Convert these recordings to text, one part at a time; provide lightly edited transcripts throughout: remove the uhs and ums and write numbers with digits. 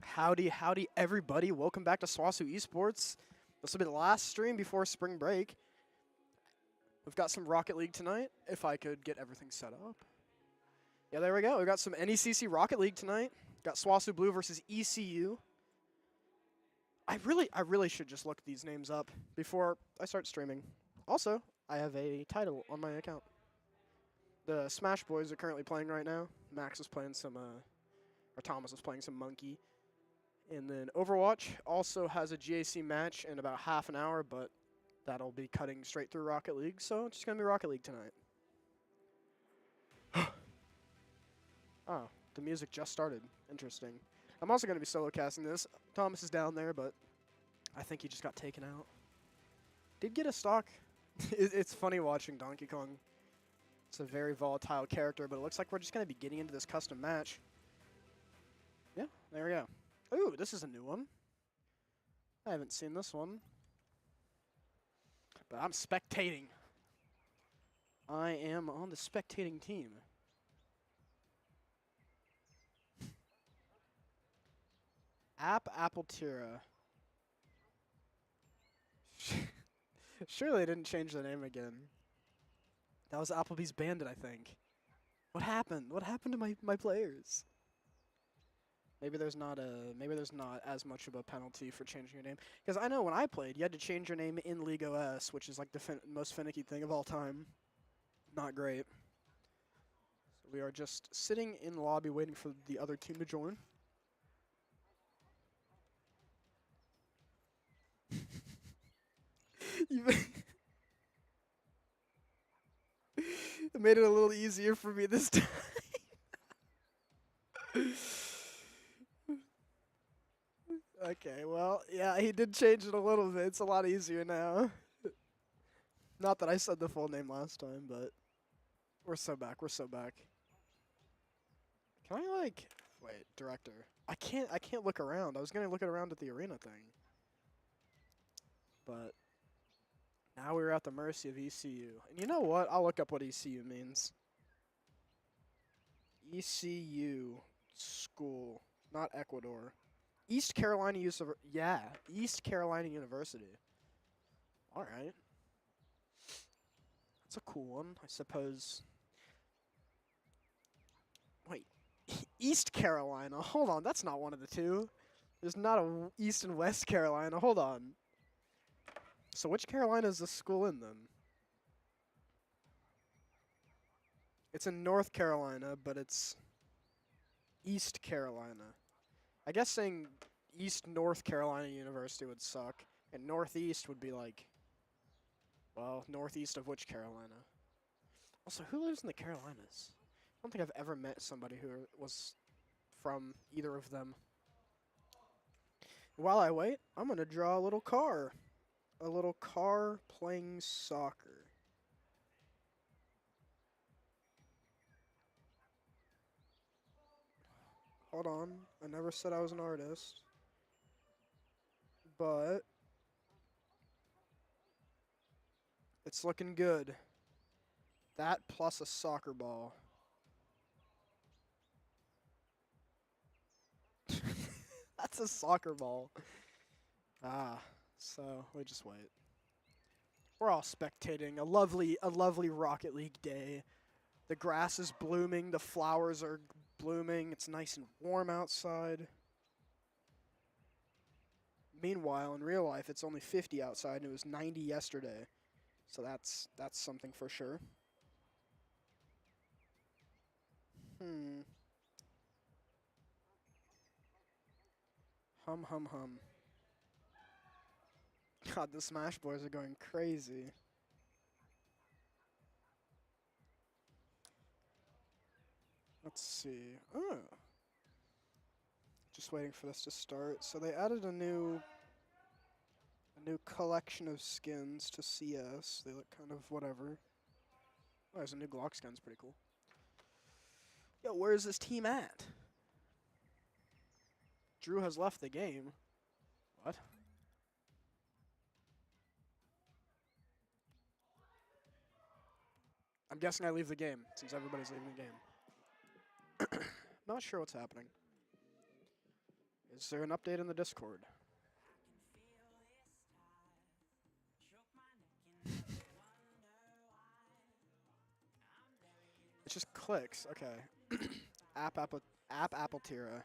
Howdy, howdy, everybody. Welcome back to SWOSU Esports. This will be the last stream before spring break. We've got some Rocket League tonight, if I could get everything set up. Yeah, there we go. We've got some NECC Rocket League tonight. Got SWOSU Blue versus ECU. I really should just look these names up before I start streaming. Also, I have a title on my account. The Smash Boys are currently playing right now. Max is playing some, or Thomas is playing some Monkey. And then Overwatch also has a GAC match in about half an hour, but that'll be cutting straight through Rocket League, so it's just going to be Rocket League tonight. Oh, the music just started. Interesting. I'm also going to be solo casting this. Thomas is down there, but I think he just got taken out. Did get a stock. It's funny watching Donkey Kong. It's a very volatile character, but it looks like we're just going to be getting into this custom match. Yeah, there we go. Ooh, this is a new one. I haven't seen this one. But I'm spectating. I am on the spectating team. Appletira. Surely they didn't change the name again. That was Applebee's Bandit, I think. What happened? What happened to my players? Maybe there's not as much of a penalty for changing your name. Because I know when I played, you had to change your name in League OS, which is like the most finicky thing of all time. Not great. So we are just sitting in the lobby waiting for the other team to join. It made it a little easier for me this time. Okay, well, yeah, he did change it a little bit. It's a lot easier now. Not that I said the full name last time, but we're so back. We're so back. Can I wait, director? I can't look around. I was gonna look around at the arena thing, but now we're at the mercy of ECU. And you know what? I'll look up what ECU means. ECU school, not Ecuador. East Carolina East Carolina University. All right. That's a cool one, I suppose. Wait, East Carolina? Hold on, that's not one of the two. There's not a East and West Carolina. Hold on. So which Carolina is this school in then? It's in North Carolina, but it's East Carolina. I guess saying East North Carolina University would suck, and Northeast would be like, well, northeast of which Carolina? Also, who lives in the Carolinas? I don't think I've ever met somebody who was from either of them. While I wait, I'm going to draw a little car. A little car playing soccer. Hold on. I never said I was an artist. But it's looking good. That plus a soccer ball. That's a soccer ball. Ah, so we just wait. We're all spectating a lovely Rocket League day. The grass is blooming, the flowers are blooming, it's nice and warm outside. Meanwhile, in real life, it's only 50 outside and it was 90 yesterday. So that's something for sure. Hum. God, the Smash Boys are going crazy. Let's see. Oh. Just waiting for this to start. So they added a new collection of skins to CS. They look kind of whatever. Oh, there's a new Glock skin. It's pretty cool. Yo, where's this team at? Drew has left the game. What? I'm guessing I leave the game, since everybody's leaving the game. Not sure what's happening. Is there an update in the Discord? It just clicks. Okay. App Apple Tira.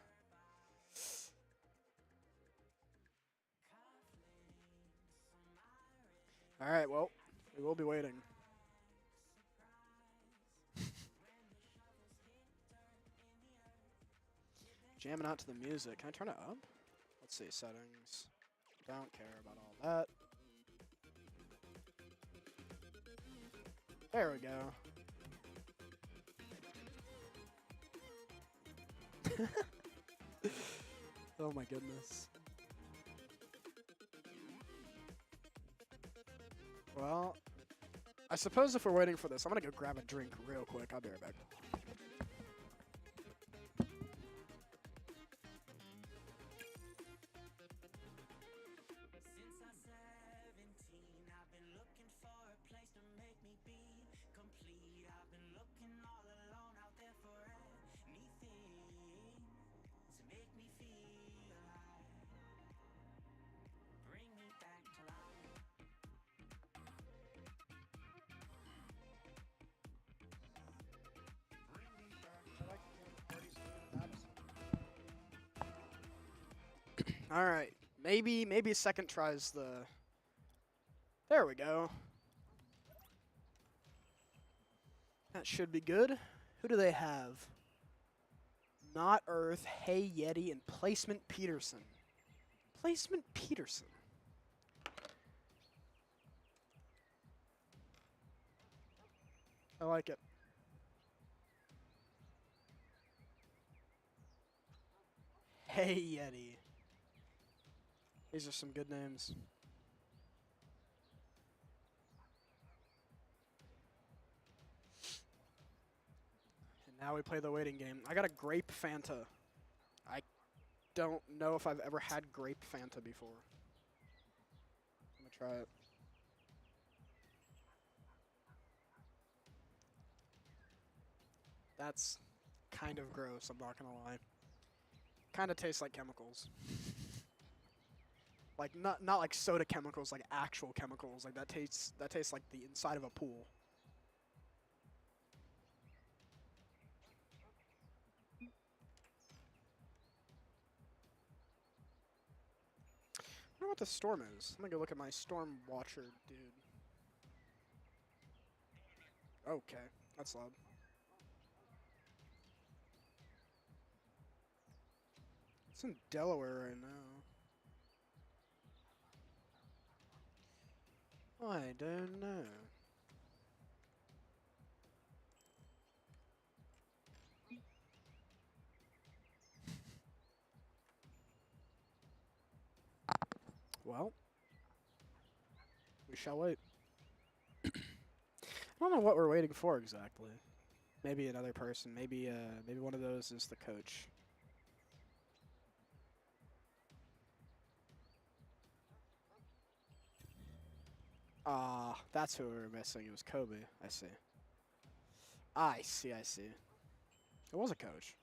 All right. Well, we will be waiting. Jamming out to the music. Can I turn it up? Let's see, settings. Don't care about all that. There we go. Oh my goodness. Well, I suppose if we're waiting for this, I'm gonna go grab a drink real quick. I'll be right back. All right, maybe second tries the. There we go. That should be good. Who do they have? Not Earth, Hey Yeti, and Placement Peterson. Placement Peterson. I like it. Hey Yeti. These are some good names. And now we play the waiting game. I got a grape Fanta. I don't know if I've ever had grape Fanta before. I'm gonna try it. That's kind of gross, I'm not gonna lie. Kind of tastes like chemicals. Like not like soda chemicals, like actual chemicals. Like that tastes like the inside of a pool. I wonder what the storm is. I'm gonna go look at my storm watcher, dude. Okay, that's loud. It's in Delaware right now. I don't know. Well, we shall wait. I don't know what we're waiting for exactly. Maybe another person. Maybe one of those is the coach. Ah, that's who we were missing. It was Kobe. I see. I see. I see. It was a coach.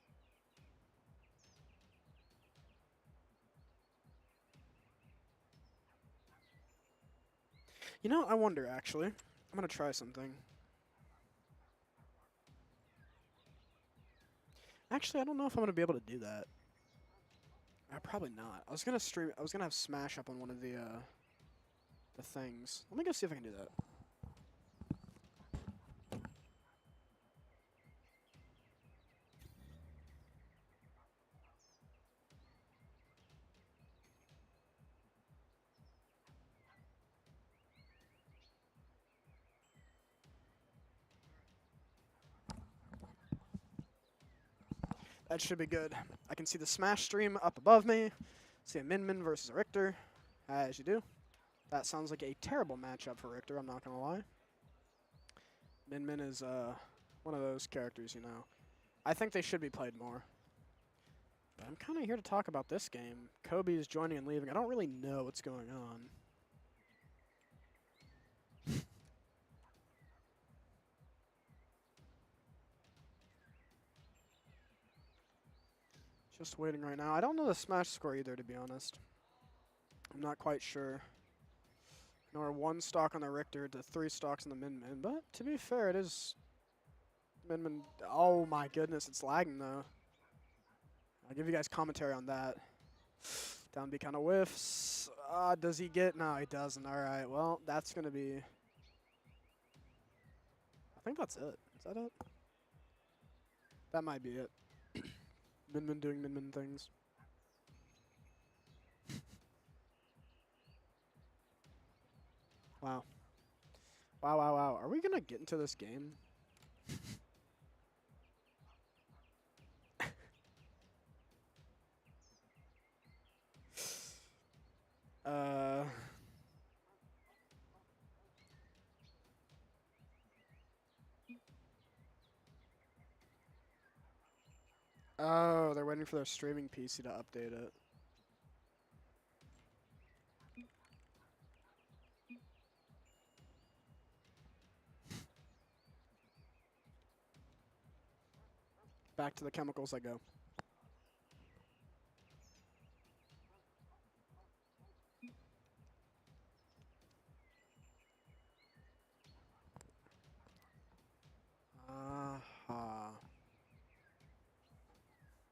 You know, I wonder actually. I'm gonna try something. Actually, I don't know if I'm gonna be able to do that. Probably not. I was gonna stream. I was gonna have Smash up on one of the things. Let me go see if I can do that. That should be good. I can see the Smash stream up above me. See a Min versus a Richter, as you do. That sounds like a terrible matchup for Richter, I'm not going to lie. Min is one of those characters, you know. I think they should be played more. But I'm kind of here to talk about this game. Kobe is joining and leaving. I don't really know what's going on. Just waiting right now. I don't know the Smash score either, to be honest. I'm not quite sure. Nor 1 stock on the Richter to 3 stocks on the Min-Min. But to be fair, it is Min-Min. Oh my goodness, it's lagging though. I'll give you guys commentary on that. Down B kind of whiffs. Does he get? No, he doesn't. All right. Well, that's going to be. I think that's it. Is that it? That might be it. Min-Min doing Min-Min things. Wow. Wow, wow, wow. Are we going to get into this game? Oh, they're waiting for their streaming PC to update it. Back to the chemicals I go.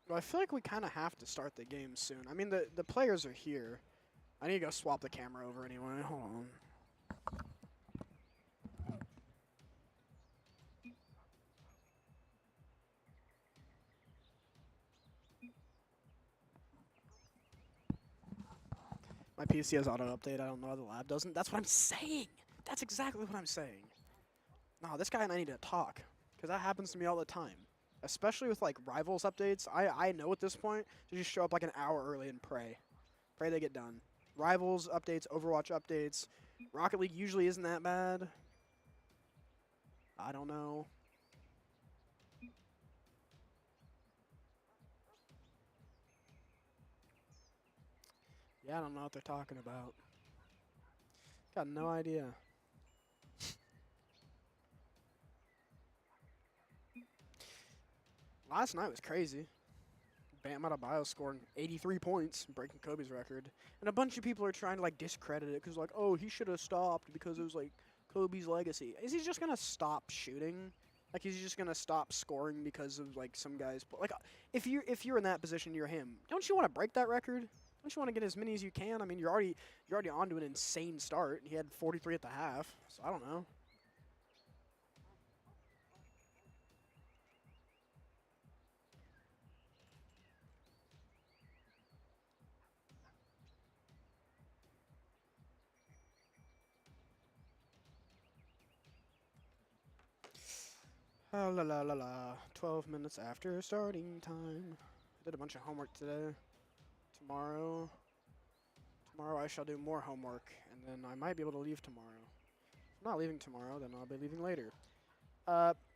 Well, I feel like we kind of have to start the game soon. I mean, the players are here. I need to go swap the camera over anyway. Hold on. My PC has auto-update. I don't know how the lab doesn't. That's what I'm saying. That's exactly what I'm saying. No, this guy and I need to talk. Because that happens to me all the time. Especially with, like, Rivals updates. I know at this point to just show up, like, an hour early and pray. Pray they get done. Rivals updates, Overwatch updates. Rocket League usually isn't that bad. I don't know. Yeah, I don't know what they're talking about. Got no idea. Last night was crazy. Bam Adebayo scoring 83 points, breaking Kobe's record. And a bunch of people are trying to, like, discredit it because, like, oh, he should have stopped because it was, like, Kobe's legacy. Is he just going to stop shooting? Like, is he just going to stop scoring because of, like, some guys? Like, if you're in that position, you're him. Don't you want to break that record? Don't you want to get as many as you can? I mean, you're already on to an insane start. He had 43 at the half, so I don't know. La la la la. 12 minutes after starting time. I did a bunch of homework today. Tomorrow I shall do more homework, and then I might be able to leave tomorrow. If I'm not leaving tomorrow, then I'll be leaving later.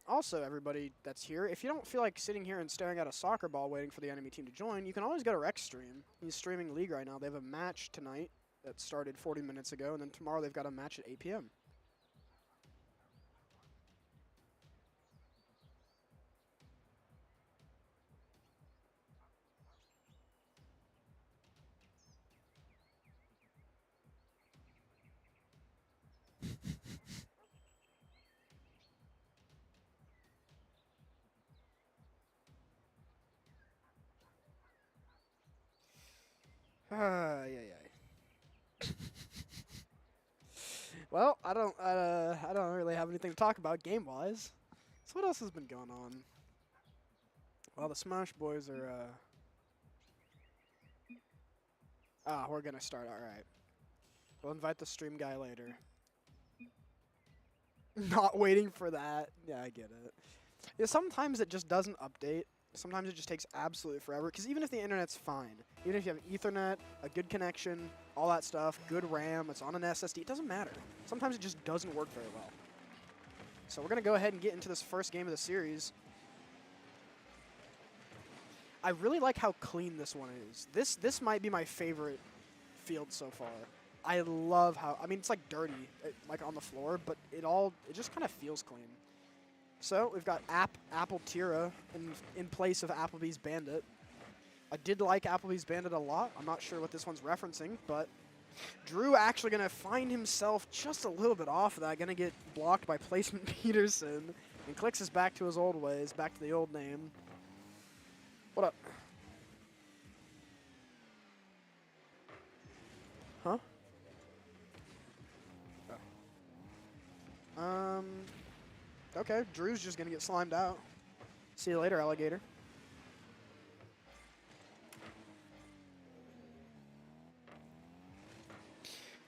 Also, everybody that's here, if you don't feel like sitting here and staring at a soccer ball waiting for the enemy team to join, you can always go to Rex stream. He's streaming League right now. They have a match tonight that started 40 minutes ago, and then tomorrow they've got a match at 8 p.m. Yeah. Well, I don't really have anything to talk about game-wise. So what else has been going on? Well, the Smash Boys are, we're gonna start, alright. We'll invite the stream guy later. Not waiting for that. Yeah, I get it. Yeah, sometimes it just doesn't update. Sometimes it just takes absolutely forever. Because even if the internet's fine, even if you have Ethernet, a good connection, all that stuff, good RAM, it's on an SSD, it doesn't matter. Sometimes it just doesn't work very well. So we're going to go ahead and get into this first game of the series. I really like how clean this one is. This might be my favorite field so far. I love how, I mean, it's like dirty, like on the floor, but it just kind of feels clean. So we've got Apple Tira in place of Applebee's Bandit. I did like Applebee's Bandit a lot. I'm not sure what this one's referencing, but Drew actually going to find himself just a little bit off of that. Going to get blocked by Placement Peterson. And Clicks is back to his old ways, back to the old name. What up? Huh? Oh. Okay, Drew's just going to get slimed out. See you later, alligator.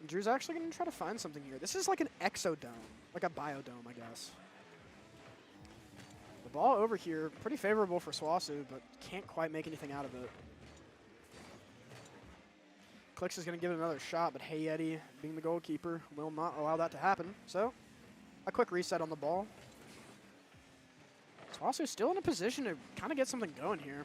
Drew's actually going to try to find something here. This is like an exodome, like a biodome, I guess. The ball over here, pretty favorable for SWOSU, but can't quite make anything out of it. Clicks is going to give it another shot, but Hey Eddie, being the goalkeeper, will not allow that to happen. So, a quick reset on the ball. SWOSU still in a position to kind of get something going here.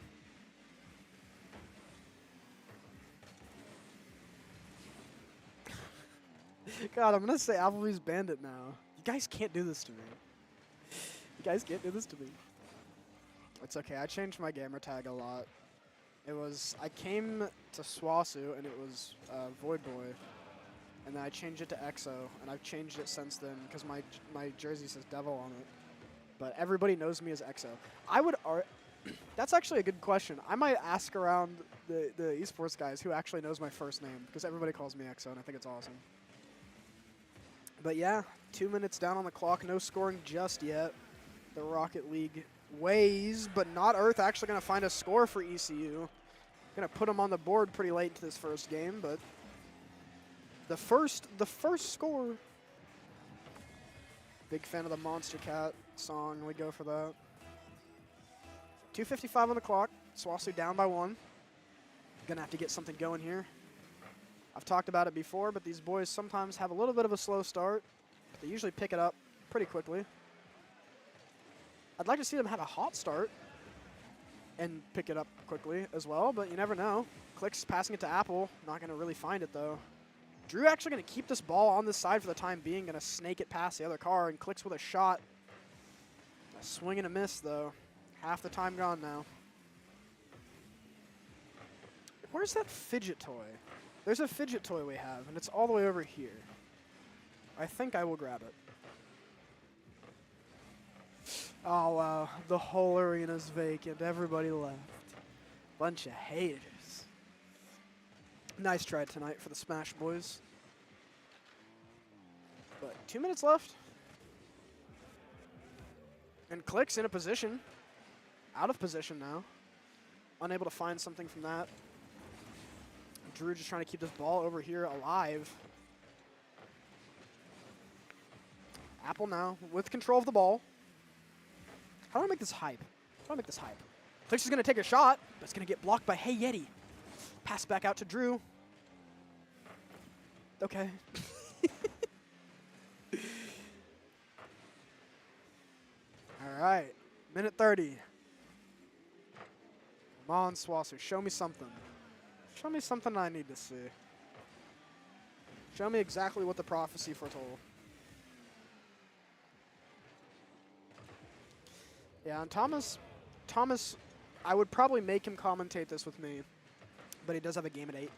God, I'm going to say Applebee's Bandit now. You guys can't do this to me. You guys can't do this to me. It's okay. I changed my gamer tag a lot. It was, I came to SWOSU and it was Void Boy. And then I changed it to EXO. And I've changed it since then because my jersey says Devil on it. But everybody knows me as EXO. I would, that's actually a good question. I might ask around the esports guys who actually knows my first name because everybody calls me EXO and I think it's awesome. But yeah, 2 minutes down on the clock, no scoring just yet. The Rocket League weighs, but not Earth actually going to find a score for ECU. Going to put them on the board pretty late into this first game, but the first score. Big fan of the Monster Cat song. We go for that. 2:55 on the clock. SWOSU down by 1. Gonna have to get something going here. I've talked about it before, but these boys sometimes have a little bit of a slow start, but they usually pick it up pretty quickly. I'd like to see them have a hot start and pick it up quickly as well, but you never know. Clicks passing it to Apple. Not going to really find it, though. Drew actually going to keep this ball on this side for the time being. Going to snake it past the other car, and Clicks with a shot. A swing and a miss, though. Half the time gone now. Where's that fidget toy? There's a fidget toy we have, and it's all the way over here. I think I will grab it. Oh, wow. The whole arena's vacant. Everybody left. Bunch of haters. Nice try tonight for the Smash Boys. But 2 minutes left. And Clicks in a position. Out of position now. Unable to find something from that. Drew just trying to keep this ball over here alive. Apple now with control of the ball. How do I make this hype? How do I make this hype? Clicks is going to take a shot, but it's going to get blocked by Hey Yeti. Pass back out to Drew. Okay. All right. Minute 30. Come on, SWOSU. Show me something. Show me something I need to see. Show me exactly what the prophecy foretold. Yeah, and Thomas, I would probably make him commentate this with me, but he does have a game at 8.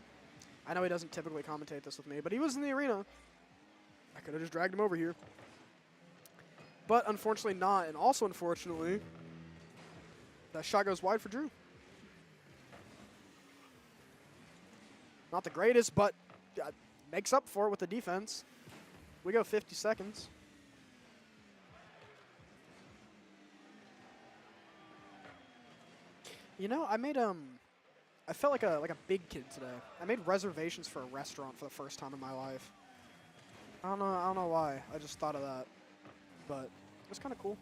I know he doesn't typically commentate this with me, but he was in the arena. I could have just dragged him over here. But unfortunately not, and also unfortunately, that shot goes wide for Drew. Not the greatest, but makes up for it with the defense. We go 50 seconds. You know, I felt like a big kid today. I made reservations for a restaurant for the first time in my life. I don't know why. I just thought of that. But it was kind of cool.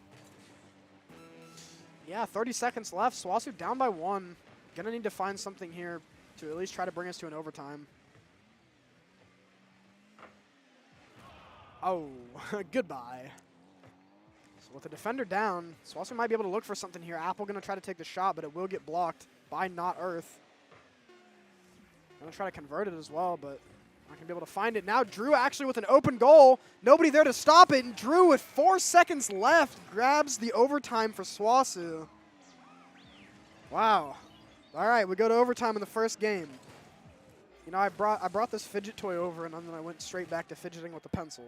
Yeah, 30 seconds left. SWOSU down by 1. Gonna need to find something here to at least try to bring us to an overtime. Oh, goodbye. So with the defender down, SWOSU might be able to look for something here. Apple going to try to take the shot, but it will get blocked by Not Earth. Going to try to convert it as well, but not going to be able to find it. Now Drew actually with an open goal. Nobody there to stop it, and Drew with 4 seconds left grabs the overtime for SWOSU. Wow. All right, we go to overtime in the first game. You know, I brought this fidget toy over, and then I went straight back to fidgeting with the pencil.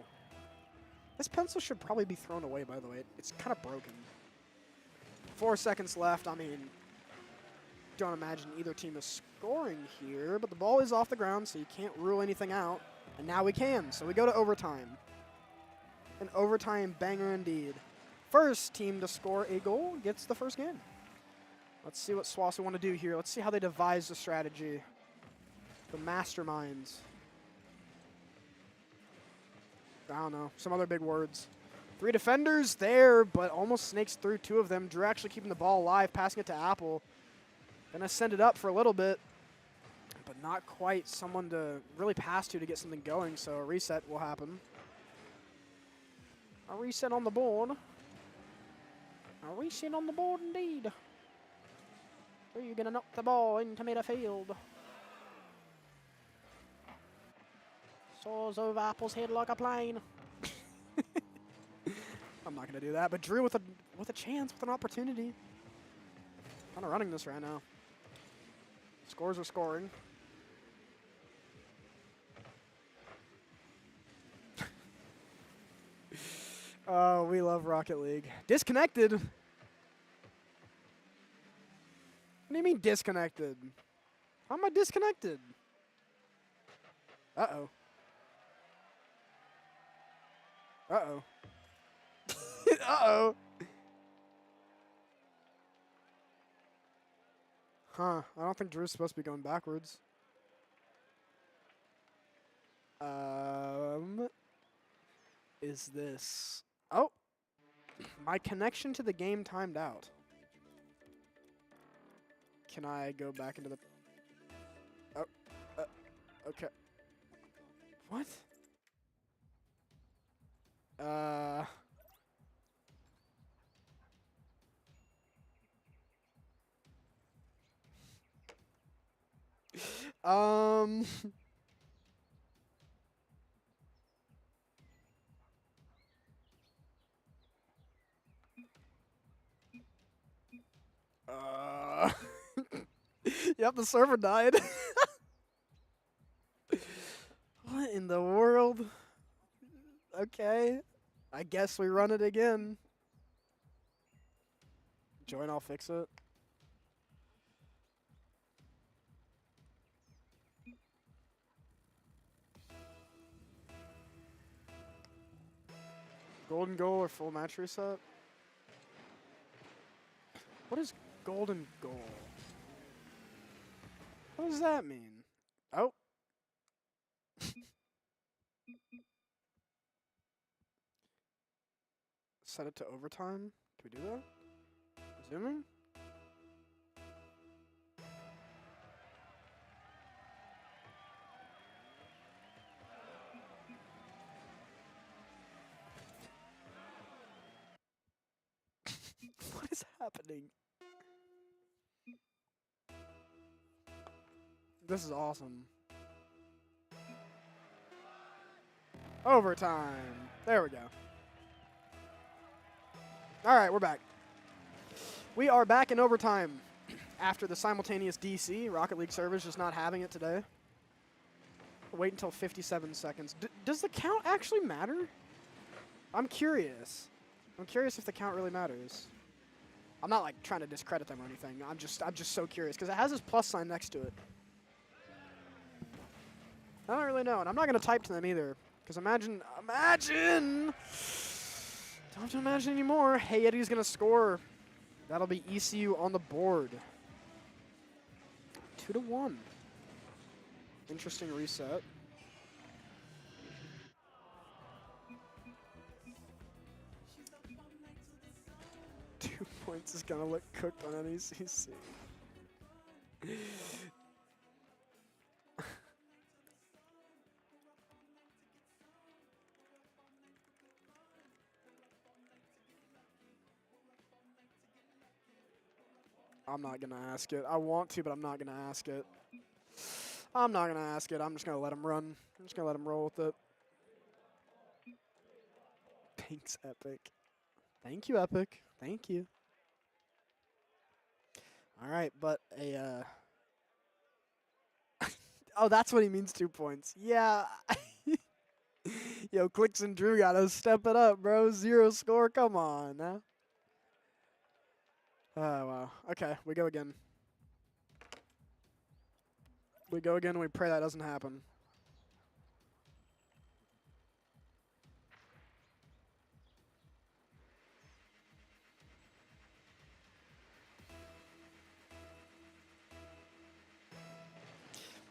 This pencil should probably be thrown away, by the way. It's kind of broken. 4 seconds left. I mean, don't imagine either team is scoring here, but the ball is off the ground, so you can't rule anything out. And now we can, so we go to overtime. An overtime banger indeed. First team to score a goal gets the first game. Let's see what SWOSU want to do here. Let's see how they devise the strategy. The masterminds. I don't know, some other big words. 3 defenders there, but almost snakes through 2 of them. Drew actually keeping the ball alive, passing it to Apple. Gonna send it up for a little bit, but not quite someone to really pass to get something going, so a reset will happen. A reset on the board. A reset on the board indeed. Are you gonna knock the ball into midfield? Soars over Apple's head like a plane. I'm not gonna do that, but Drew with a chance, with an opportunity. Kind of running this right now. Scores are scoring. Oh, we love Rocket League. Disconnected. What do you mean disconnected? How am I disconnected? Uh-oh. Uh-oh. Uh-oh. Huh. I don't think Drew's supposed to be going backwards. Is this... Oh! My connection to the game timed out. Can I go back into the... Oh. Okay. What? Yep, the server died. What in the world? Okay. I guess we run it again. Join, I'll fix it. Golden goal or full match reset? What is golden goal? What does that mean? Oh. Set it to overtime. Can we do that? Resuming? What is happening? This is awesome. Overtime. There we go. All right, we're back. We are back in overtime after the simultaneous DC. Rocket League servers just not having it today. Wait until 57 seconds. Does the count actually matter? I'm curious. I'm curious if the count really matters. I'm not like trying to discredit them or anything. I'm just so curious because it has this plus sign next to it. I don't really know, and I'm not gonna type to them either because imagine. Don't have to imagine anymore. Hey Eddie's gonna score. That'll be ECU on the board. 2-1. Interesting reset. Two points is gonna look cooked on NECC. I'm not gonna ask it. I want to, but I'm not gonna ask it. I'm not gonna ask it. I'm just gonna let him run. I'm just gonna let him roll with it. Thanks, Epic. Thank you, Epic. Thank you. All right, but a. Oh, that's what he means, 2 points. Yeah. Yo, Clicks and Drew gotta step it up, bro. 0 score. Come on now. Oh, wow. Okay, we go again. We go again and we pray that doesn't happen.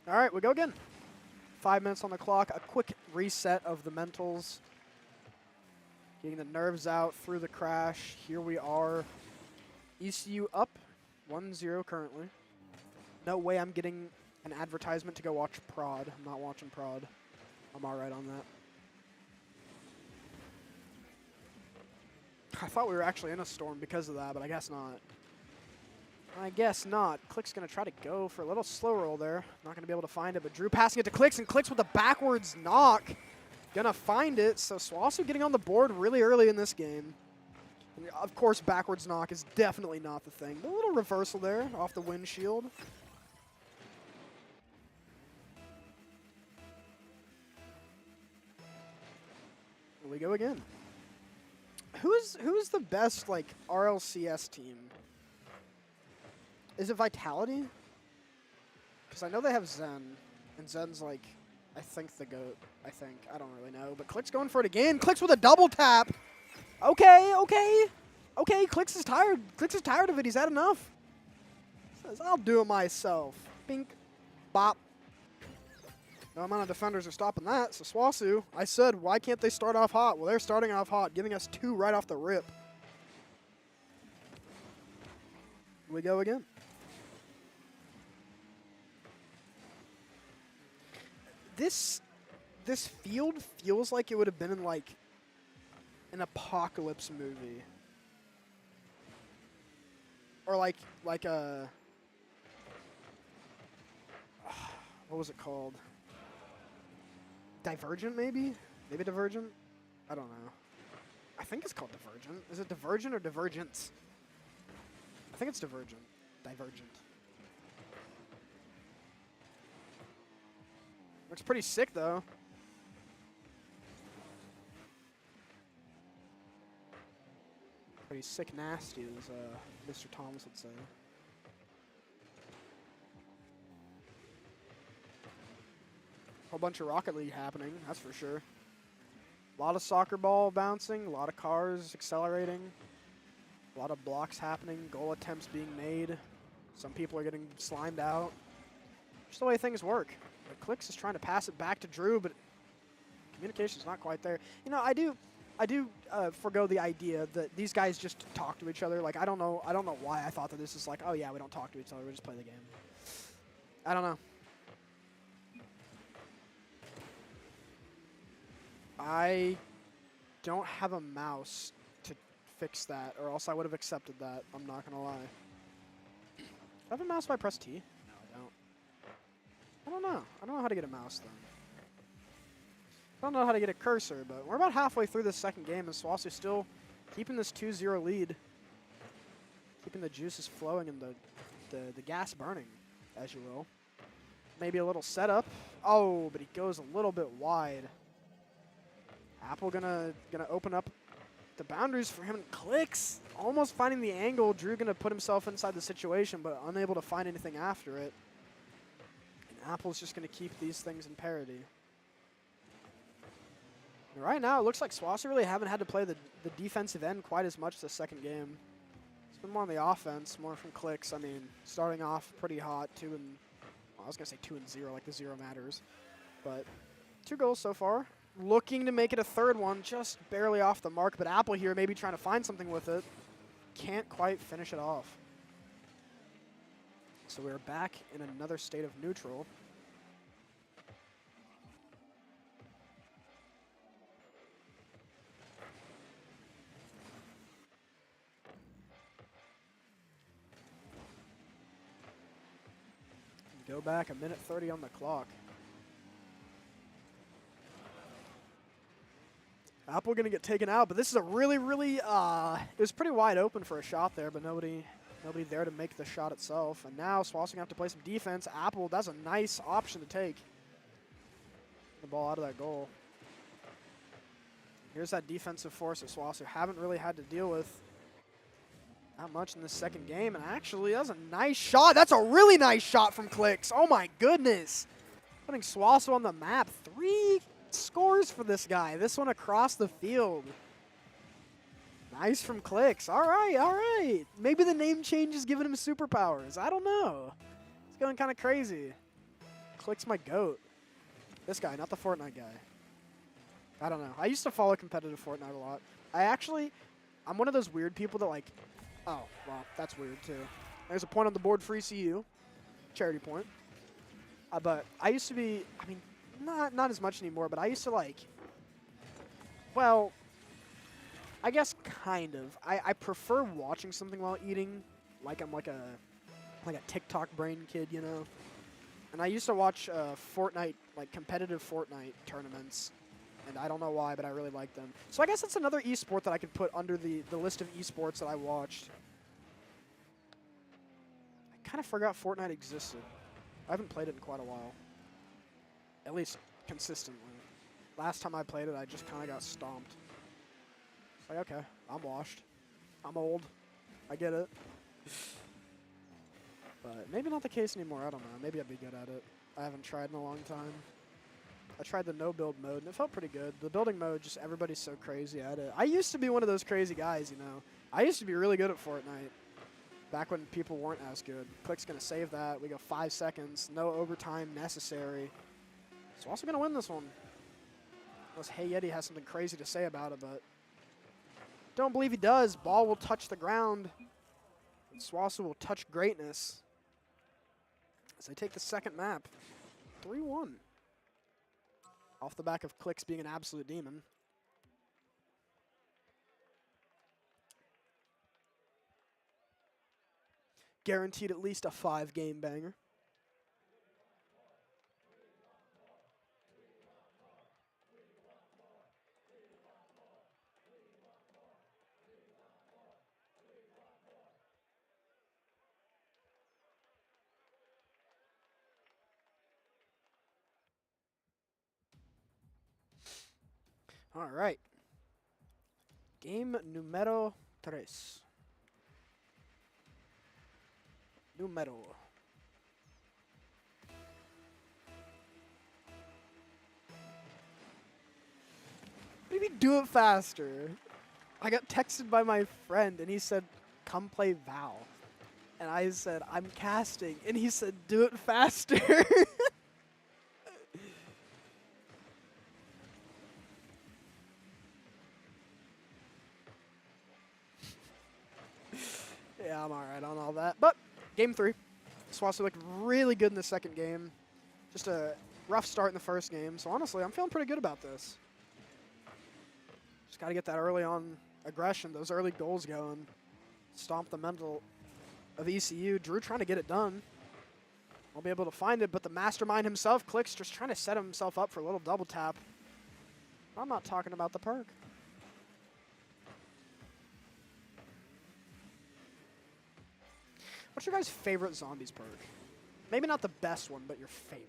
All right, we go again. 5 minutes on the clock. A quick reset of the mentals. Getting the nerves out through the crash. Here we are. ECU up 1-0 currently. No way I'm getting an advertisement to go watch Prod. I'm not watching Prod. I'm all right on that. I thought we were actually in a storm because of that, but I guess not. I guess not. Click's going to try to go for a little slow roll there. Not going to be able to find it, but Drew passing it to Clicks, and Clicks with a backwards knock. Going to find it, so SWOSU getting on the board really early in this game. And of course, backwards knock is definitely not the thing. But a little reversal there off the windshield. Here we go again. Who's the best, like, RLCS team? Is it Vitality? Because I know they have Zen, and Zen's, like, I think the GOAT. I don't really know. But Click's going for it again. Clicks with a double tap. Okay. Clicks is tired. Clicks is tired of it. He's had enough. Says, I'll do it myself. Bink. Bop. No amount of defenders are stopping that. So SWOSU, I said, why can't they start off hot? Well, they're starting off hot, giving us 2 right off the rip. Here we go again. This field feels like it would have been in, like, an apocalypse movie. Or like a, what was it called? Divergent, maybe? Maybe Divergent? I don't know. I think it's called Divergent. Is it Divergent or Divergent? I think it's Divergent. Divergent. Looks pretty sick, though. Pretty sick nasty, as Mr. Thomas would say. Whole bunch of Rocket League happening, that's for sure. A lot of soccer ball bouncing, a lot of cars accelerating, a lot of blocks happening, goal attempts being made. Some people are getting slimed out. Just the way things work. But Clicks is trying to pass it back to Drew, but communication's not quite there. You know, I do forgo the idea that these guys just talk to each other. Like, I don't know why I thought that this is like, oh yeah, we don't talk to each other, we just play the game. I don't know. I don't have a mouse to fix that, or else I would have accepted that. I'm not gonna lie. Do I have a mouse if I press T? No, I don't. I don't know. I don't know how to get a mouse then. I don't know how to get a cursor, but we're about halfway through this second game, and SWOSU still keeping this 2-0 lead. Keeping the juices flowing and the gas burning, as you will. Maybe a little setup. Oh, but he goes a little bit wide. Apple gonna open up the boundaries for him. Clicks, almost finding the angle. Drew gonna put himself inside the situation, but unable to find anything after it. And Apple's just gonna keep these things in parity. And right now, it looks like SWOSU really haven't had to play the defensive end quite as much this second game. It's been more on the offense, more from Clicks. I mean, starting off pretty hot, well, I was gonna say 2-0, like the 0 matters, but 2 goals so far. Looking to make it a third one, just barely off the mark, but Apple here maybe trying to find something with it. Can't quite finish it off. So we're back in another state of neutral. Go back, 1:30 on the clock. Apple going to get taken out, but this is a really, it was pretty wide open for a shot there, but nobody Nobody there to make the shot itself. And now SWOSU going to have to play some defense. Apple, that's a nice option to take. The ball out of that goal. Here's that defensive force that SWOSU haven't really had to deal with not much in this second game. And actually, that's a nice shot. That's a really nice shot from Clicks. Oh, my goodness. Putting SWOSU on the map. 3 scores for this guy. This one across the field. Nice from Clicks. All right, all right. Maybe the name change is giving him superpowers. I don't know. It's going kind of crazy. Clicks my GOAT. This guy, not the Fortnite guy. I don't know. I used to follow competitive Fortnite a lot. I'm one of those weird people that like, oh, well, that's weird too. There's a point on the board for ECU. Charity point. But I used to be, I mean, not as much anymore, but I used to like, well, I guess kind of. I prefer watching something while eating, like I'm like a TikTok brain kid, you know. And I used to watch Fortnite, like competitive Fortnite tournaments, and I don't know why, but I really like them. So I guess that's another esport that I could put under the list of esports that I watched. I kind of forgot Fortnite existed. I haven't played it in quite a while, at least consistently. Last time I played it, I just kind of got stomped. Like, okay, I'm washed. I'm old. I get it. But maybe not the case anymore. I don't know. Maybe I'd be good at it. I haven't tried in a long time. I tried the no-build mode, and it felt pretty good. The building mode, just everybody's so crazy at it. I used to be one of those crazy guys, you know. I used to be really good at Fortnite back when people weren't as good. Click's going to save that. We go 5 seconds. No overtime necessary. So also going to win this one. Unless Hey Yeti has something crazy to say about it, but don't believe he does. Ball will touch the ground. And SWOSU will touch greatness as they take the second map. 3-1. Off the back of Clicks being an absolute demon. Guaranteed at least a 5-game banger. All right. Game numero 3. Numero. Maybe do it faster. I got texted by my friend and he said, come play Val. And I said, I'm casting. And he said, do it faster. Yeah, I'm all right on all that. But game 3. SWOSU looked really good in the second game. Just a rough start in the first game. So honestly, I'm feeling pretty good about this. Just got to get that early on aggression, those early goals going. Stomp the mental of ECU. Drew trying to get it done. Won't be able to find it, but the mastermind himself, Clicks, just trying to set himself up for a little double tap. I'm not talking about the perk. What's your guys' favorite zombies perk? Maybe not the best one, but your favorite.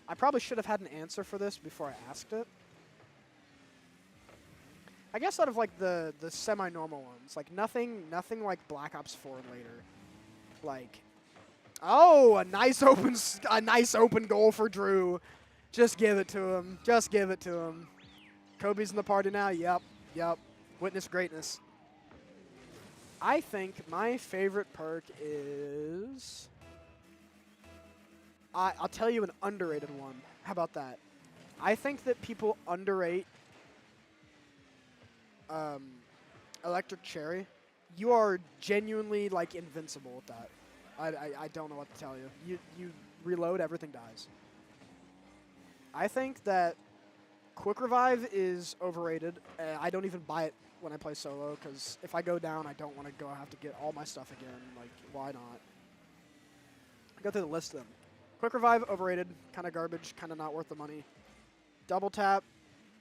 I probably should have had an answer for this before I asked it. I guess out of like the semi-normal ones, like nothing like Black Ops 4 and later. Like, oh, a nice open goal for Drew. Just give it to him. Just give it to him. Kobe's in the party now. Yep. Witness greatness. I think my favorite perk is... I'll tell you an underrated one. How about that? I think that people underrate Electric Cherry. You are genuinely, like, invincible with that. I don't know what to tell you. You reload, everything dies. I think that Quick Revive is overrated. I don't even buy it when I play solo, because if I go down, I don't want to have to get all my stuff again. Like, why not? Go through the list of them. Quick Revive, overrated, kind of garbage, kind of not worth the money. Double Tap,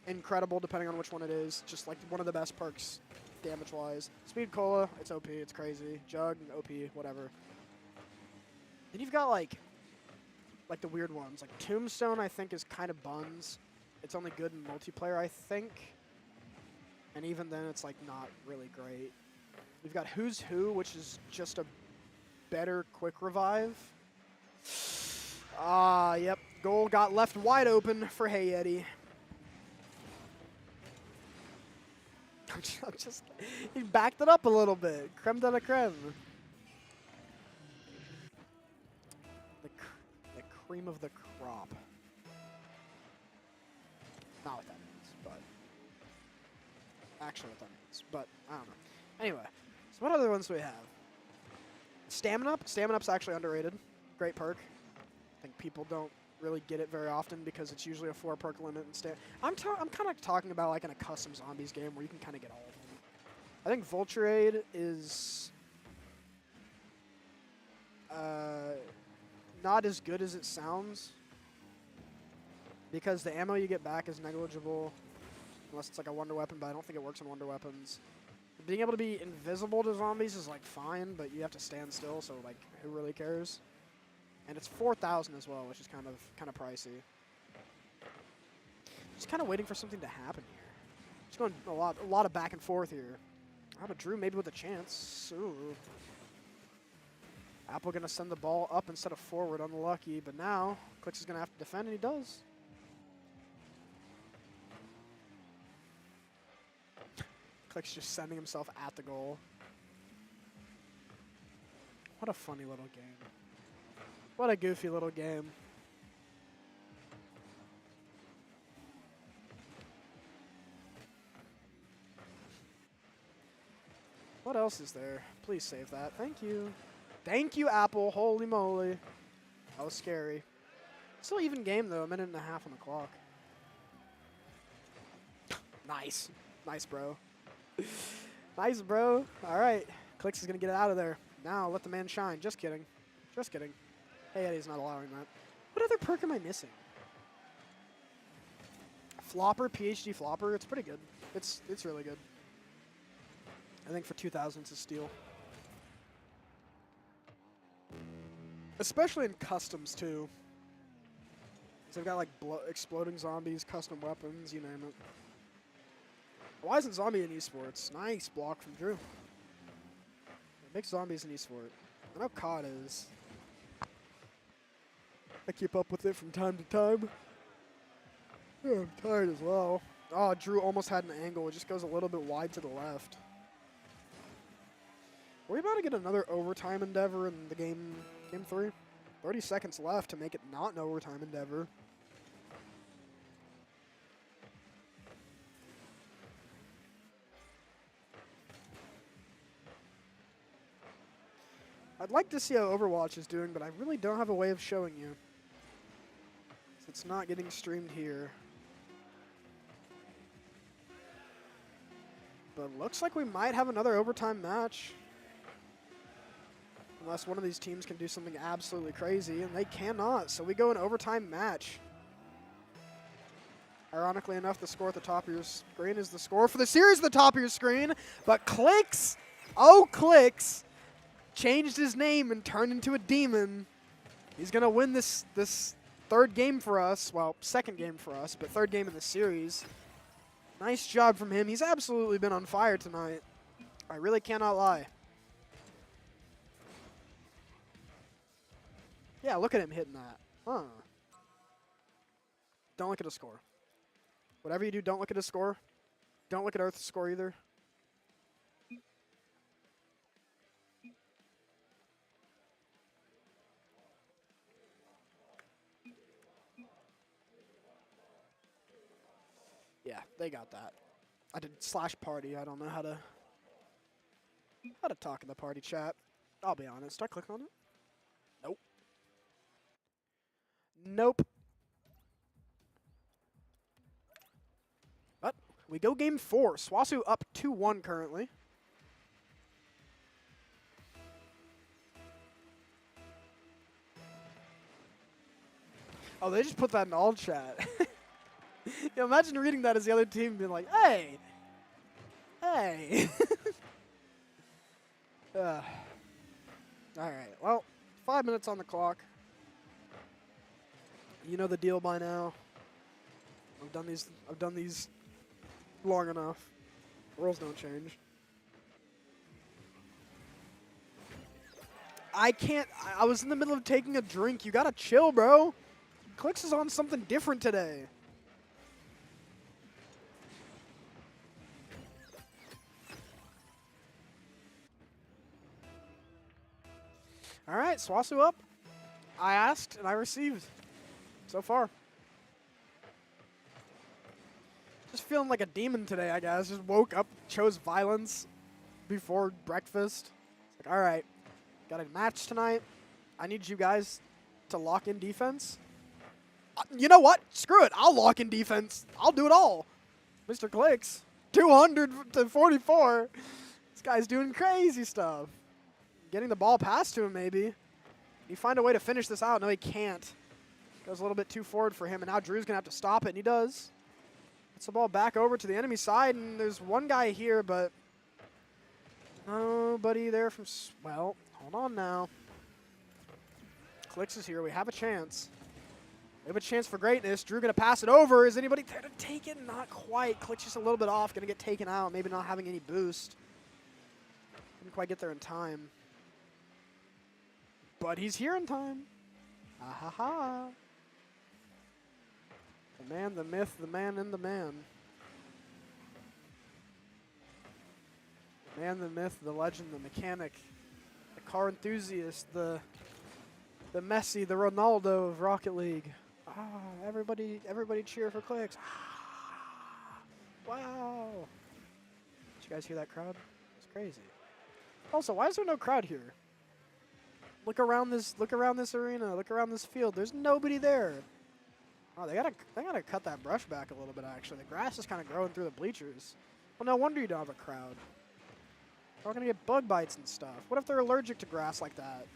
incredible depending on which one it is. Just like one of the best perks damage-wise. Speed Cola, it's OP, it's crazy. Jug, OP, whatever. Then you've got like the weird ones. Like Tombstone, I think, is kind of buns. It's only good in multiplayer, I think. And even then, it's like not really great. We've got Who's Who, which is just a better quick revive. Yep. Goal got left wide open for Hey Eddie. I'm just he backed it up a little bit. Creme de la creme. The cream of the crop. Not what that means, but actually what that means, but I don't know. Anyway, so what other ones do we have? Stamina Up. Stamina Up's actually underrated. Great perk. I think people don't really get it very often because it's usually a 4 perk limit instead. I'm kind of talking about like in a custom zombies game where you can kind of get all of them. I think Vulture Aid is not as good as it sounds because the ammo you get back is negligible unless it's like a wonder weapon, but I don't think it works on wonder weapons. Being able to be invisible to zombies is like fine, but you have to stand still, so like who really cares? And it's 4,000 as well, which is kind of pricey. Just kind of waiting for something to happen here. Just going a lot of back and forth here. How about Drew maybe with a chance? Ooh. Apple gonna send the ball up instead of forward, unlucky. But now Clicks is gonna have to defend, and he does. Clicks just sending himself at the goal. What a funny little game. What a goofy little game. What else is there? Please save that. Thank you. Thank you, Apple. Holy moly. That was scary. Still even game, though. 1.5 minutes on the clock. Nice. Nice, bro. Nice, bro. All right. Clicks is going to get it out of there. Now let the man shine. Just kidding. Just kidding. Hey, Eddie's not allowing that. What other perk am I missing? Flopper, PhD Flopper. It's pretty good. It's really good. I think for 2,000 it's a steal. Especially in customs, too. So they've got, like, exploding zombies, custom weapons, you name it. Why isn't Zombie in esports? Nice block from Drew. Make zombies in esport. I know COD is. I keep up with it from time to time. Yeah, I'm tired as well. Oh, Drew almost had an angle. It just goes a little bit wide to the left. Are we about to get another overtime endeavor in the game 3? 30 seconds left to make it not an overtime endeavor. I'd like to see how Overwatch is doing, but I really don't have a way of showing you. It's not getting streamed here. But looks like we might have another overtime match. Unless one of these teams can do something absolutely crazy, and they cannot. So we go an overtime match. Ironically enough, the score at the top of your screen is the score for the series at the top of your screen. But Clicks, oh Clicks, changed his name and turned into a demon. He's going to win this third game for us. Well, second game for us, but third game in the series. Nice job from him. He's absolutely been on fire tonight. I really cannot lie. Yeah, look at him hitting that. Huh. Don't look at the score. Whatever you do, don't look at his score. Don't look at Earth's score either. Yeah, they got that. I did /party. I don't know how to talk in the party chat. I'll be honest. Did I click on it? Nope. Nope. But we go game 4. SWOSU up 2-1 currently. Oh, they just put that in all chat. Yeah, imagine reading that as the other team being like, hey, Hey. All right. Well, 5 minutes on the clock. You know the deal by now. I've done these long enough. Rules don't change. I can't. I was in the middle of taking a drink. You gotta chill, bro. Clicks is on something different today. All right, SWOSU up. I asked and I received. So far. Just feeling like a demon today, I guess. Just woke up, chose violence before breakfast. It's like, all right, got a match tonight. I need you guys to lock in defense. You know what? Screw it. I'll lock in defense. I'll do it all. Mr. Clicks, 200 to 44. This guy's doing crazy stuff. Getting the ball passed to him, maybe. You find a way to finish this out. No, he can't. Goes a little bit too forward for him, and now Drew's going to have to stop it, and he does. Gets the ball back over to the enemy side, and there's one guy here, but nobody there from... Well, hold on now. Clicks is here. We have a chance. We have a chance for greatness. Drew going to pass it over. Is anybody there to take it? Not quite. Clicks just a little bit off. Going to get taken out. Maybe not having any boost. Didn't quite get there in time. But he's here in time. Ah ha ha. The man, the myth, the man, and the man. The man, the myth, the legend, the mechanic, the car enthusiast, the Messi, the Ronaldo of Rocket League. Ah, everybody cheer for Clicks. Ah, wow. Did you guys hear that crowd? It's crazy. Also, why is there no crowd here? Look around this arena. Look around this field. There's nobody there. Oh, they gotta cut that brush back a little bit. Actually, the grass is kind of growing through the bleachers. Well, no wonder you don't have a crowd. They're gonna get bug bites and stuff. What if they're allergic to grass like that?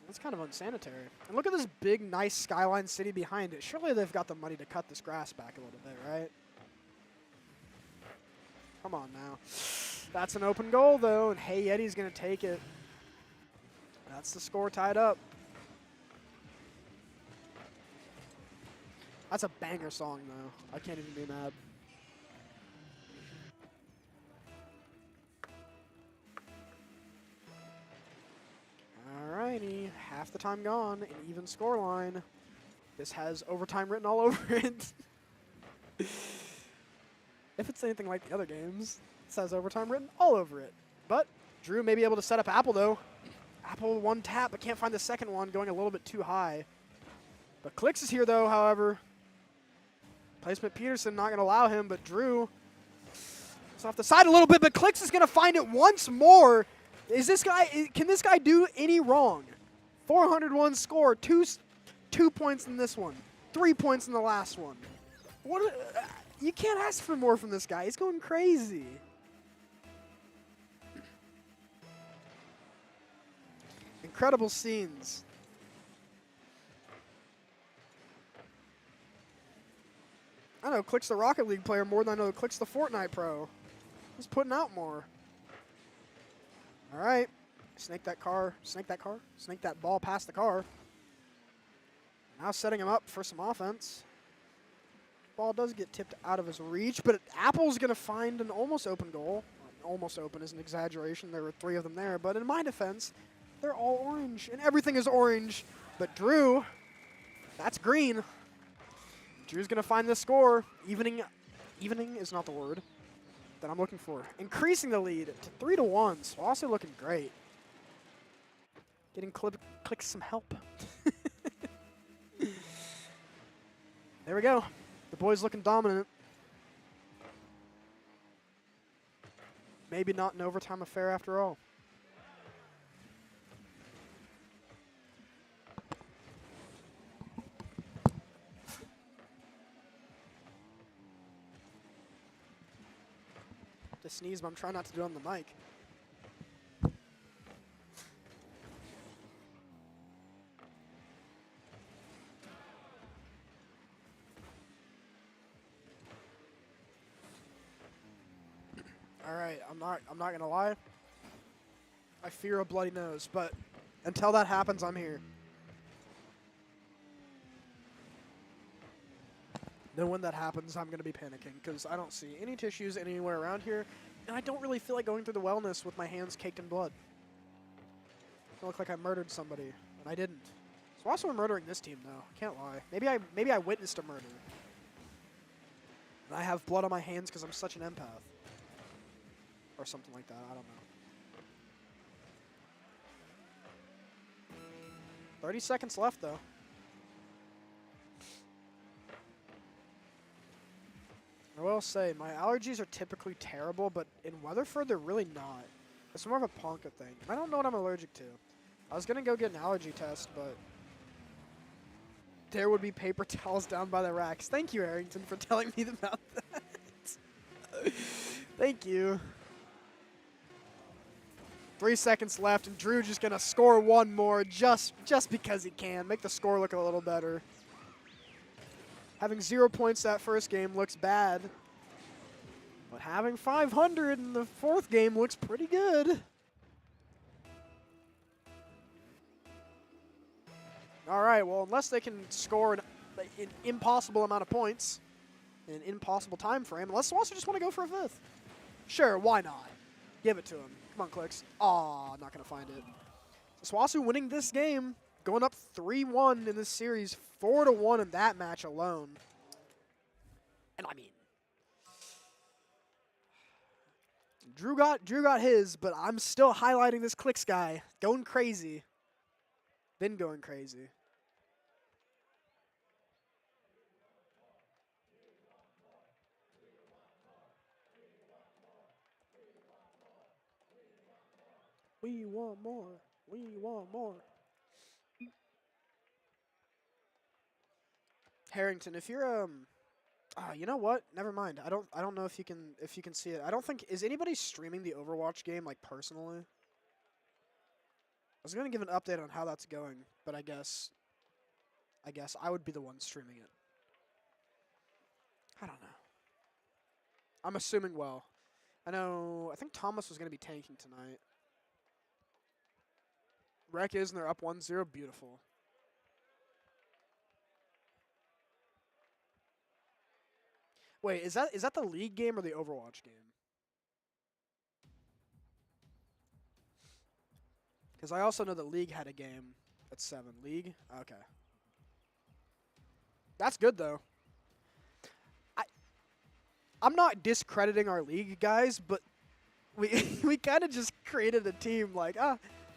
That's kind of unsanitary. And look at this big, nice skyline city behind it. Surely they've got the money to cut this grass back a little bit, right? Come on now. That's an open goal, though, and Hey Yeti's going to take it. That's the score tied up. That's a banger song, though. I can't even be mad. Alrighty, half the time gone, an even score line. This has overtime written all over it. If it's anything like the other games, it says overtime written all over it. But Drew may be able to set up Apple, though. Apple one tap, but can't find the second one, going a little bit too high. But Clicks is here, though, however. Placement Peterson not going to allow him, but Drew is off the side a little bit, but Clicks is going to find it once more. Can this guy do any wrong? 401 score, two points in this one, 3 points in the last one. You can't ask for more from this guy. He's going crazy. Incredible scenes. I know Click's the Rocket League player more than I know Click's the Fortnite pro. He's putting out more. All right. Snake that ball past the car. Now setting him up for some offense. Ball does get tipped out of his reach, but Apple's going to find an almost open goal. Almost open is an exaggeration. There were 3 of them there, but in my defense, they're all orange, and everything is orange. But Drew, that's green. Drew's going to find the score. Evening is not the word that I'm looking for. Increasing the lead to 3-1. SWOSU looking great. Getting Clicks some help. There we go. The boys looking dominant. Maybe not an overtime affair after all. To sneeze, but I'm trying not to do it on the mic. right, I'm not gonna lie. I fear a bloody nose, but until that happens, I'm here. Then when that happens, I'm gonna be panicking because I don't see any tissues anywhere around here, and I don't really feel like going through the wellness with my hands caked in blood. I look like I murdered somebody, and I didn't. So also murdering this team, though. I can't lie. Maybe I witnessed a murder. And I have blood on my hands because I'm such an empath. Or something like that. I don't know. 30 seconds left, though. I will say, my allergies are typically terrible, but in Weatherford, they're really not. It's more of a Ponca thing. I don't know what I'm allergic to. I was going to go get an allergy test, but there would be paper towels down by the racks. Thank you, Arrington, for telling me about that. Thank you. 3 seconds left, and Drew just going to score one more just because he can. Make the score look a little better. Having 0 points that first game looks bad. But having 500 in the fourth game looks pretty good. All right, well, unless they can score an impossible amount of points in an impossible time frame, unless SWOSU just want to go for a fifth. Sure, why not? Give it to him. Come on, Clicks. Aw, not going to find it. So SWOSU winning this game, going up 3-1 in this series, 4-1 in that match alone. And I mean, Drew got his, but I'm still highlighting this Clicks guy. Going crazy. Been going crazy. We want more. We want more. Harrington, if you're you know what? Never mind. I don't know if you can see it. I don't think is anybody streaming the Overwatch game like personally? I was gonna give an update on how that's going, but I guess I would be the one streaming it. I don't know. I'm assuming well. I think Thomas was gonna be tanking tonight. Rec is and they're up 1-0. Beautiful. Wait, is that the league game or the Overwatch game? Because I also know the league had a game at 7. League? Okay. That's good, though. I'm not discrediting our league, guys, but we kind of just created a team like,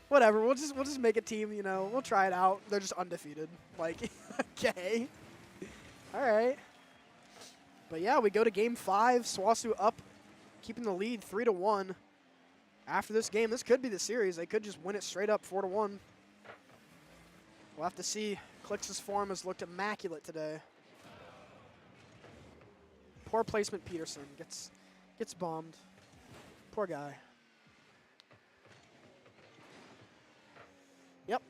whatever, we'll just make a team, you know, we'll try it out. They're just undefeated. Like, okay. All right. But yeah, we go to game 5. SWOSU up, keeping the lead 3-1. After this game, this could be the series. They could just win it straight up 4-1. We'll have to see. Clix's form has looked immaculate today. Poor placement Peterson. Gets bombed. Poor guy. Yep.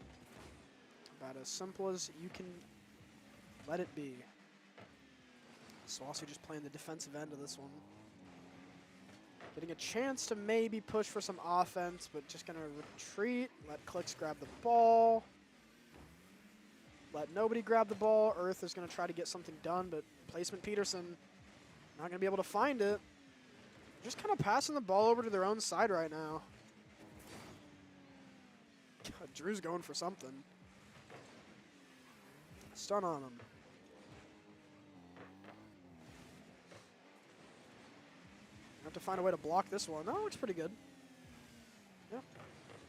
About as simple as you can let it be. SWOSU just playing the defensive end of this one. Getting a chance to maybe push for some offense, but just going to retreat. Let Clicks grab the ball. Let nobody grab the ball. Earth is going to try to get something done, but placement Peterson not going to be able to find it. Just kind of passing the ball over to their own side right now. God, Drew's going for something. Stun on him. Have to find a way to block this one. That looks pretty good. Yeah.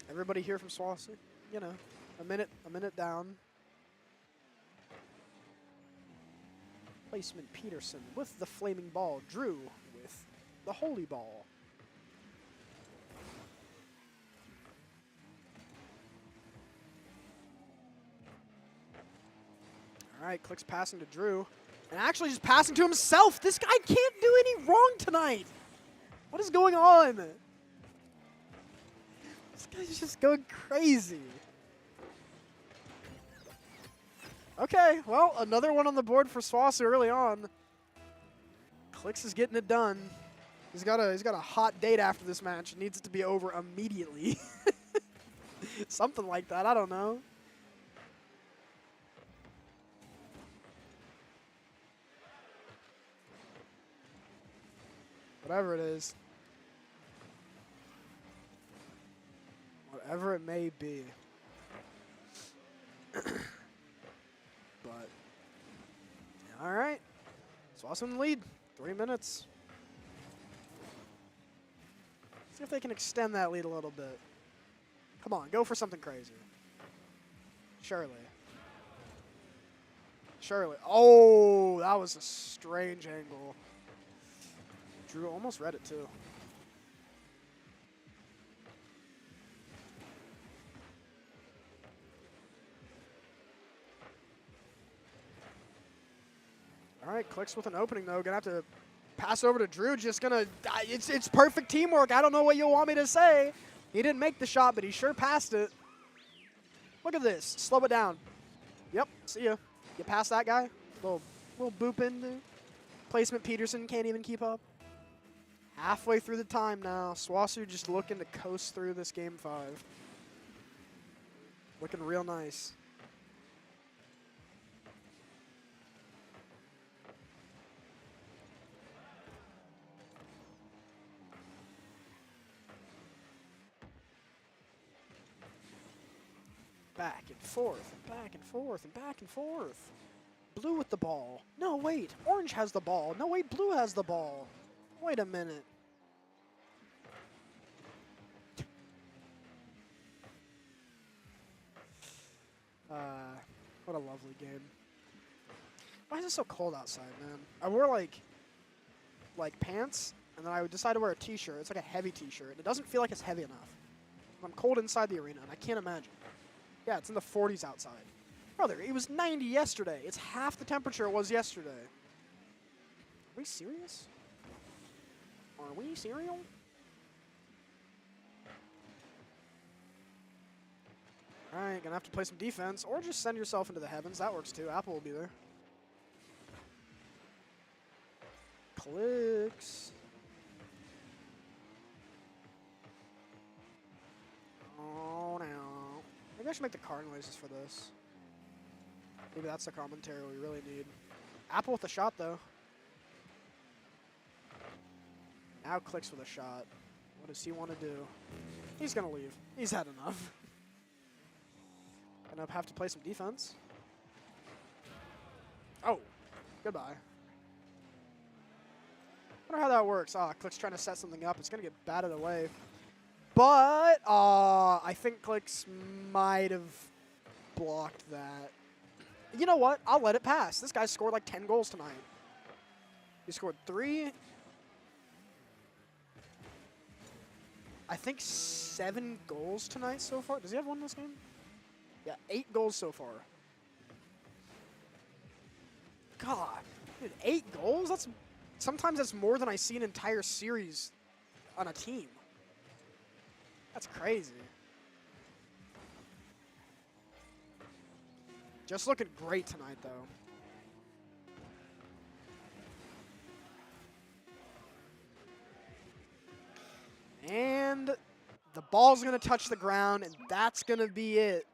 Everybody here from SWOSU, you know, a minute down. Placement Peterson with the flaming ball. Drew with the holy ball. All right, Clicks passing to Drew. And actually just passing to himself. This guy can't do any wrong tonight. What is going on? This guy's just going crazy. Okay, well, another one on the board for SWOSU early on. Clicks is getting it done. He's got a hot date after this match. It needs it to be over immediately. Something like that. I don't know. Whatever it is. Whatever it may be. But, all right. SWOSU in the lead. 3 minutes. See if they can extend that lead a little bit. Come on, go for something crazy. Surely. Surely. Oh, that was a strange angle. Drew almost read it, too. All right, Clicks with an opening, though. Gonna have to pass over to Drew. Just gonna, it's perfect teamwork. I don't know what you want me to say. He didn't make the shot, but he sure passed it. Look at this. Slow it down. Yep, see ya. You pass that guy. Little boop into. Placement Peterson can't even keep up. Halfway through the time now. SWOSU just looking to coast through this game 5. Looking real nice. Back and forth, and back and forth, and back and forth. Blue with the ball. No, wait. Orange has the ball. No, wait. Blue has the ball. Wait a minute. What a lovely game. Why is it so cold outside, man? I wore, like pants, and then I would decide to wear a t-shirt. It's like a heavy t-shirt. It doesn't feel like it's heavy enough. I'm cold inside the arena, and I can't imagine. Yeah, it's in the 40s outside. Brother, it was 90 yesterday. It's half the temperature it was yesterday. Are we serious? Are we serial? All right, gonna have to play some defense, or just send yourself into the heavens. That works too. Apple will be there. Clicks. Oh, no. Maybe I should make the car noises for this. Maybe that's the commentary we really need. Apple with a shot, though. Now Clicks with a shot. What does he want to do? He's going to leave. He's had enough. Gonna have to play some defense. Oh, goodbye. Wonder how that works. Ah, Clicks trying to set something up. It's going to get batted away. But I think Clicks might have blocked that. You know what? I'll let it pass. This guy scored like 10 goals tonight. He scored 3. I think 7 goals tonight so far. Does he have one this game? Yeah, 8 goals so far. God, dude, 8 goals? Sometimes that's more than I see an entire series on a team. That's crazy. Just looking great tonight, though. And the ball's going to touch the ground, and that's going to be it.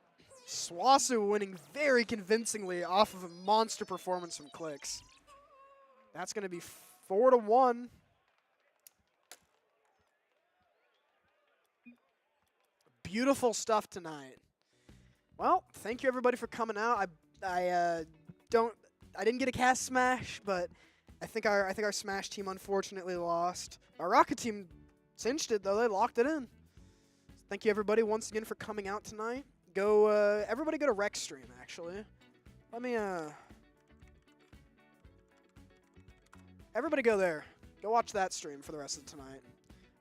SWOSU winning very convincingly off of a monster performance from Clicks. That's going to be 4-1. Beautiful stuff tonight. Well, thank you everybody for coming out. I didn't get a cast smash, but I think our smash team unfortunately lost. Our Rocket team cinched it though. They locked it in. Thank you everybody once again for coming out tonight. Everybody go to Rec Stream actually. Let me everybody go there. Go watch that stream for the rest of tonight.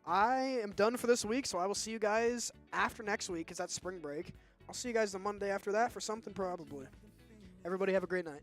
I am done for this week, so I will see you guys after next week, because that's spring break. I'll see you guys the Monday after that for something probably. Everybody have a great night.